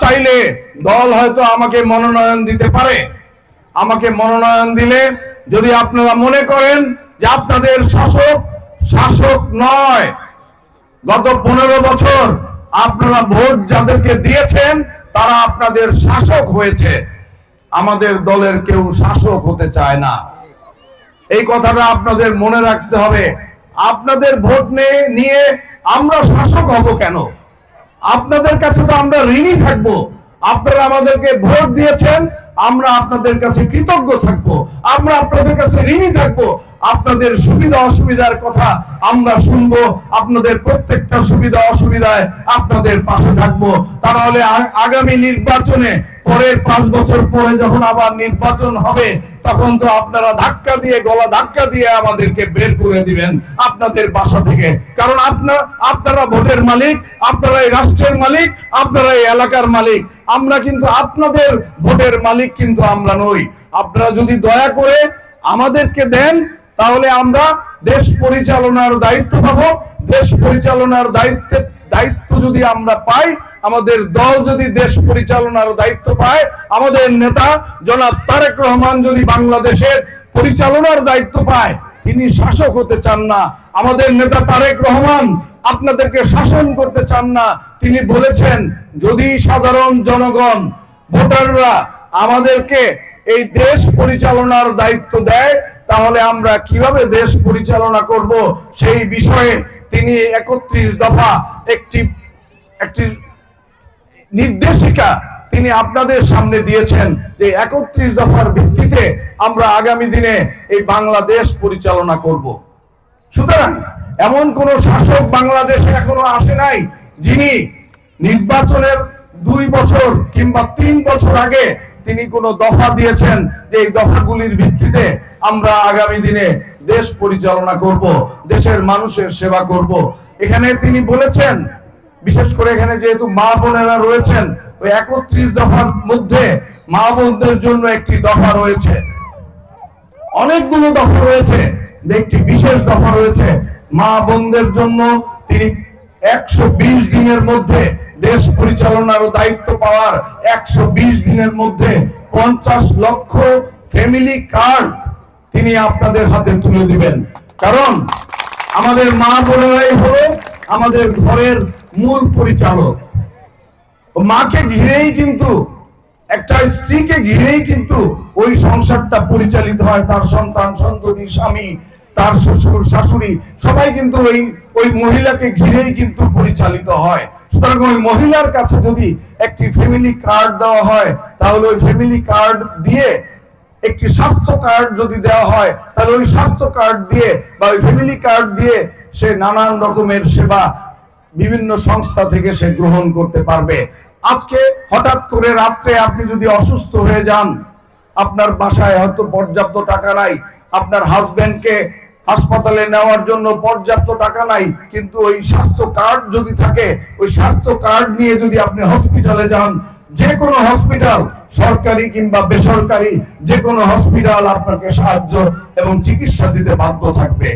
চাইলে দল হয়তো আমাকে মনোনয়ন দিতে পারে। আমাকে মনোনয়ন দিলে যদি আপনারা মনে করেন যে আপনাদের শাসক নয়, গত 15 বছর আপনারা ভোট যাদেরকে দিয়েছেন তারা আপনাদের শাসক হয়েছে, আমাদের দলের কেউ শাসক হতে চায় না। এই কথাটা আপনাদের মনে রাখতে হবে। আপনাদের ভোট নিয়ে আমরা শাসক হব কেন? আপনাদের কাছে তো আমরা ঋণী থাকবো। আপনারা আমাদেরকে ভোট দিয়েছেন, আমরা আপনাদের কাছে কৃতজ্ঞ থাকবো, আমরা আপনাদের কাছে ঋণী থাকবো। আপনাদের সুবিধা অসুবিধার কথা আমরা শুনবো, আপনাদের প্রত্যেকটা সুবিধা অসুবিধায় আপনাদের পাশে থাকবো। তাহলে আগামী নির্বাচনে পরের 5 বছর পরে যখন আবার নির্বাচন হবে তখন তো আপনারা গলা ধাক্কা দিয়ে আমাদেরকে বের করে দিবেন আপনাদের বাসা থেকে। কারণ আপনারা ভোটের মালিক, আপনারা এই রাষ্ট্রের মালিক, আপনারা এই এলাকার মালিক। আমরা কিন্তু আপনাদের ভোটের মালিক কিন্তু আমরা নই। আপনারা যদি দয়া করে আমাদেরকে দেন তাহলে আমরা দেশ পরিচালনার দায়িত্ব পাবো। দেশ পরিচালনার দায়িত্ব যদি আমরা পাই, আমাদের দল যদি দেশ পরিচালনার দায়িত্ব পায়, আমাদের নেতা জনাব তারেক রহমান যদি বাংলাদেশের পরিচালনার দায়িত্ব পায়, তিনি শাসক হতে চান না। আমাদের নেতা তারেক রহমান আপনাদেরকে শাসন করতে চান না। তিনি বলেছেন যদি সাধারণ জনগণ ভোটাররা আমাদেরকে এই দেশ পরিচালনার দায়িত্ব দেয় তাহলে আমরা কিভাবে দেশ পরিচালনা করব, সেই বিষয়ে তিনি 31 দফা একটি নির্দেশিকা তিনি আপনাদের সামনে দিয়েছেন যে 31 দফার ভিত্তিতে আমরা আগামী দিনে এই বাংলাদেশ পরিচালনা করব। সুতরাং এমন কোন শাসক বাংলাদেশে এখনো আসে নাই যিনি নির্বাচনের 2 বছর কিংবা 3 বছর আগে তিনি কোন দফা দিয়েছেন যে এই দফাগুলির ভিত্তিতে আমরা আগামী দিনে দেশ পরিচালনা করব, দেশের মানুষের সেবা করব। এখানে তিনি বলেছেন, বিশেষ করে এখানে যেহেতু মা বোনেরা রয়েছেন, ওই 31 দফার মধ্যে মা বোনদের জন্য একটি দফা রয়েছে, অনেকগুলো দফা রয়েছে, একটি বিশেষ দফা রয়েছে মা বোনদের জন্য। তিনি 120 দিনের মধ্যে দেশ পরিচালনার দায়িত্ব পাওয়ার 120 দিনের মধ্যে 50 লক্ষ ফ্যামিলি কার্ড তিনি আপনাদের হাতে তুলে দিবেন। কারণ আমাদের মা বোনেরাই হলো আমাদের ঘরের মূল পরিচালক। মাকে ঘিরেই কিন্তু, একটা স্ত্রীকে ঘিরেই কিন্তু ওই সংসারটা পরিচালিত হয়। তার সন্তান সন্ততি, স্বামী, তার শ্বশুর শাশুড়ি সবাই কিন্তু ওই মহিলাকে ঘিরেই কিন্তু পরিচালিত হয়। সুতরাং ওই মহিলার কাছে যদি একটি ফ্যামিলি কার্ড দেওয়া হয় তাহলে ওই ফ্যামিলি কার্ড দিয়ে, একটি স্বাস্থ্য কার্ড যদি দেওয়া হয় তাহলে ওই স্বাস্থ্য কার্ড দিয়ে বা ওই ফ্যামিলি কার্ড দিয়ে সে নানান রকমের সেবা বিভিন্ন সংস্থা থেকে সে গ্রহণ করতে পারবে। আজকে হঠাৎ করে রাত্রে আপনি যদি অসুস্থ হয়ে যান, আপনার বাসায় হয়তো পর্যাপ্ত টাকা নাই, আপনার হাজবেন্ডকে হাসপাতালে নেওয়ার জন্য পর্যাপ্ত টাকা নাই, কিন্তু ওই স্বাস্থ্য কার্ড যদি থাকে, ওই স্বাস্থ্য কার্ড নিয়ে যদি আপনি হসপিটালে যান, যে কোনো হসপিটাল, সরকারি কিংবা বেসরকারি, যে কোনো হসপিটাল আপনাকে সাহায্য এবং চিকিৎসা দিতে বাধ্য থাকবে।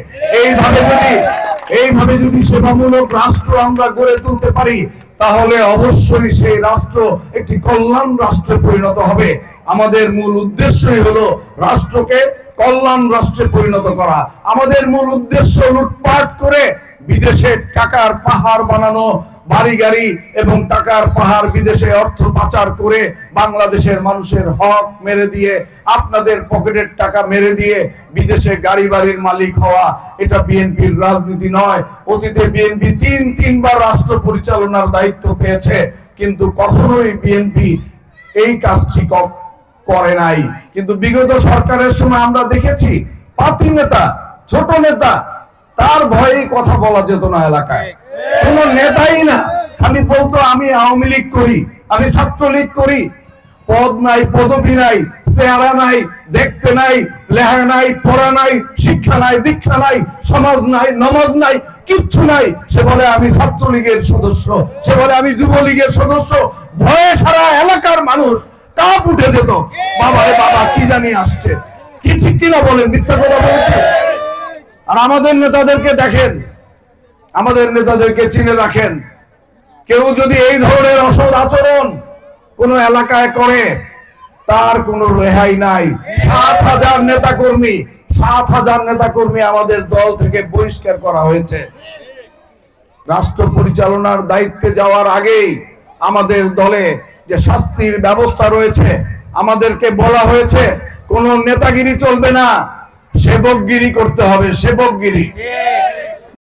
এইভাবে যদি সেবামূলক রাষ্ট্র আমরা গড়ে তুলতে পারি তাহলে অবশ্যই সেই রাষ্ট্র একটি কল্যাণ রাষ্ট্রে পরিণত হবে। আমাদের মূল উদ্দেশ্যই হলো রাষ্ট্রকে কল্যাণ রাষ্ট্রে পরিণত করা। আমাদের মূল উদ্দেশ্য লুটপাট করে বিদেশে টাকার পাহাড় বানানো, বাড়ি গাড়ি এবং টাকার পাহাড় বিদেশে অর্থ পাচার করে বাংলাদেশের মানুষের হক মেরে দিয়ে, আপনাদের পকেটের টাকা মেরে দিয়ে বিদেশে গাড়ি বাড়ির মালিক হওয়া, এটা বিএনপির রাজনীতি নয়। অতীতে বিএনপি 3-3বার রাষ্ট্র পরিচালনার দায়িত্ব পেয়েছে, কিন্তু কখনোই বিএনপি এই কাজটি করে নাই। কিন্তু বিগত সরকারের সময় আমরা দেখেছি পাতি নেতা, ছোট নেতা, তার ভয়ে কথা বলা যেত না এলাকায়। কোন নেতাই না, খালি বলতো আমি আওয়ামী লীগ করি, আমি ছাত্রলীগ করি। পদ নাই, পদবি নাই, চেহারা নাই, দেখতে নাই, লেখা নাই, পড়া নাই, শিক্ষা নাই, দীক্ষা নাই, সমাজ নাই, নমাজ নাই, কিচ্ছু নাই। সে বলে আমি ছাত্রলীগের সদস্য, সে বলে আমি যুবলীগের সদস্য। ভয়ে সারা এলাকার মানুষ কাপ উঠে যেত, বাবা রে বাবা কি জানি আসছে। কি ঠিক কিনা বলেন? মিথ্যা কথা বলছে? আর আমাদের নেতাদেরকে দেখেন, আমাদের নেতাদেরকে চিনে রাখেন। কেউ যদি এই ধরনের অসৎ আচরণ কোন এলাকায় করে, তার কোনো রেহাই নাই। 7,000 নেতাকর্মী 7,000 নেতাকর্মী আমাদের দল থেকে বহিষ্কার করা হয়েছে। রাষ্ট্র পরিচালনার দায়িত্বে যাওয়ার আগেই আমাদের দলে যে শাস্তির ব্যবস্থা রয়েছে, আমাদেরকে বলা হয়েছে কোন নেতাগিরি চলবে না, সেবকগিরি করতে হবে, সেবকগিরি।